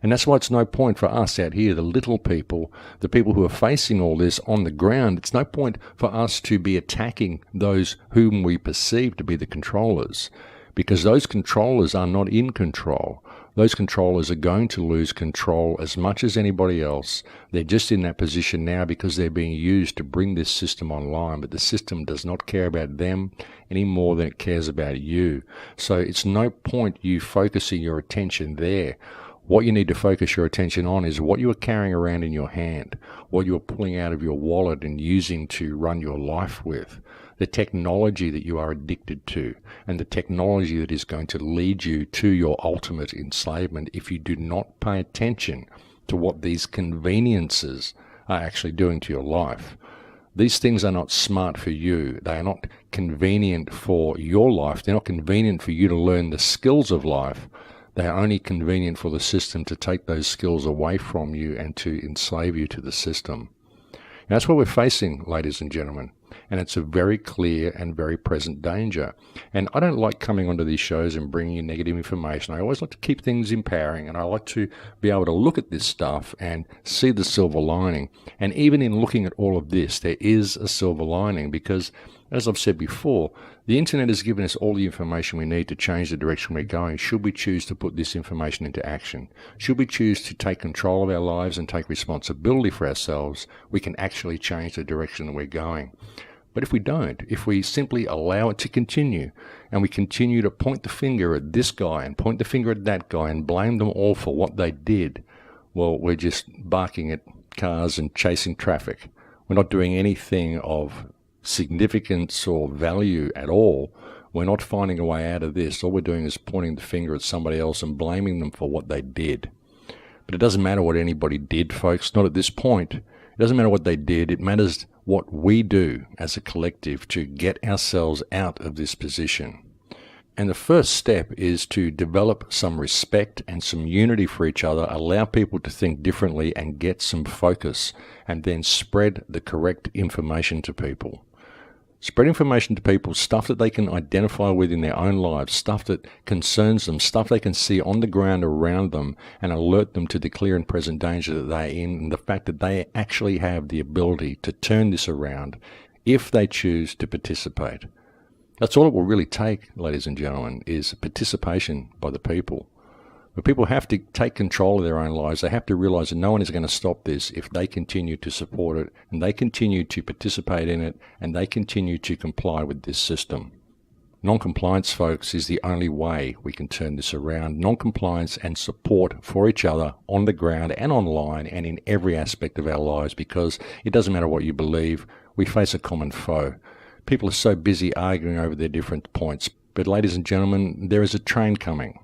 [SPEAKER 1] And that's why it's no point for us out here, the little people, the people who are facing all this on the ground, it's no point for us to be attacking those whom we perceive to be the controllers, because those controllers are not in control. Those controllers are going to lose control as much as anybody else. They're just in that position now because they're being used to bring this system online, but the system does not care about them any more than it cares about you. So it's no point you focusing your attention there. What you need to focus your attention on is what you are carrying around in your hand, what you are pulling out of your wallet and using to run your life with, the technology that you are addicted to, and the technology that is going to lead you to your ultimate enslavement if you do not pay attention to what these conveniences are actually doing to your life. These things are not smart for you. They are not convenient for your life. They're not convenient for you to learn the skills of life. They are only convenient for the system to take those skills away from you and to enslave you to the system. And that's what we're facing, ladies and gentlemen. And it's a very clear and very present danger. And I don't like coming onto these shows and bringing you negative information. I always like to keep things empowering, and I like to be able to look at this stuff and see the silver lining. And even in looking at all of this, there is a silver lining because, as I've said before, the internet has given us all the information we need to change the direction we're going should we choose to put this information into action. Should we choose to take control of our lives and take responsibility for ourselves, we can actually change the direction that we're going. But if we don't, if we simply allow it to continue, and we continue to point the finger at this guy and point the finger at that guy and blame them all for what they did, well, we're just barking at cars and chasing traffic. We're not doing anything of significance or value at all. We're not finding a way out of this. All we're doing is pointing the finger at somebody else and blaming them for what they did. But it doesn't matter what anybody did, folks, not at this point. It doesn't matter what they did. It matters what we do as a collective to get ourselves out of this position. And the first step is to develop some respect and some unity for each other, allow people to think differently and get some focus, and then spread the correct information to people. Spread information to people, stuff that they can identify with in their own lives, stuff that concerns them, stuff they can see on the ground around them, and alert them to the clear and present danger that they're in and the fact that they actually have the ability to turn this around if they choose to participate. That's all it will really take, ladies and gentlemen, is participation by the people. But people have to take control of their own lives. They have to realize that no one is going to stop this if they continue to support it, and they continue to participate in it, and they continue to comply with this system. Non-compliance, folks, is the only way we can turn this around. Non-compliance and support for each other on the ground and online and in every aspect of our lives, because it doesn't matter what you believe, we face a common foe. People are so busy arguing over their different points. But ladies and gentlemen, there is a train coming.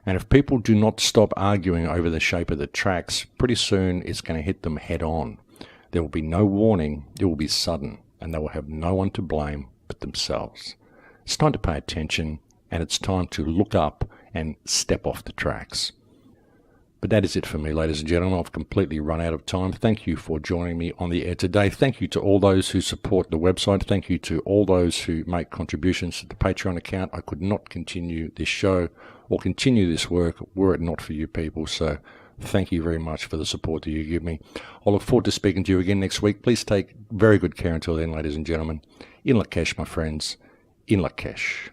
[SPEAKER 1] And if people do not stop arguing over the shape of the tracks, pretty soon it's going to hit them head on. There will be no warning, it will be sudden, and they will have no one to blame but themselves. It's time to pay attention, and it's time to look up and step off the tracks. But that is it for me, ladies and gentlemen. I've completely run out of time. Thank you for joining me on the air today. Thank you to all those who support the website. Thank you to all those who make contributions to the Patreon account. I could not continue this show or continue this work were it not for you people. So thank you very much for the support that you give me. I look forward to speaking to you again next week. Please take very good care until then, ladies and gentlemen. In Lakesh, my friends. In Lakesh.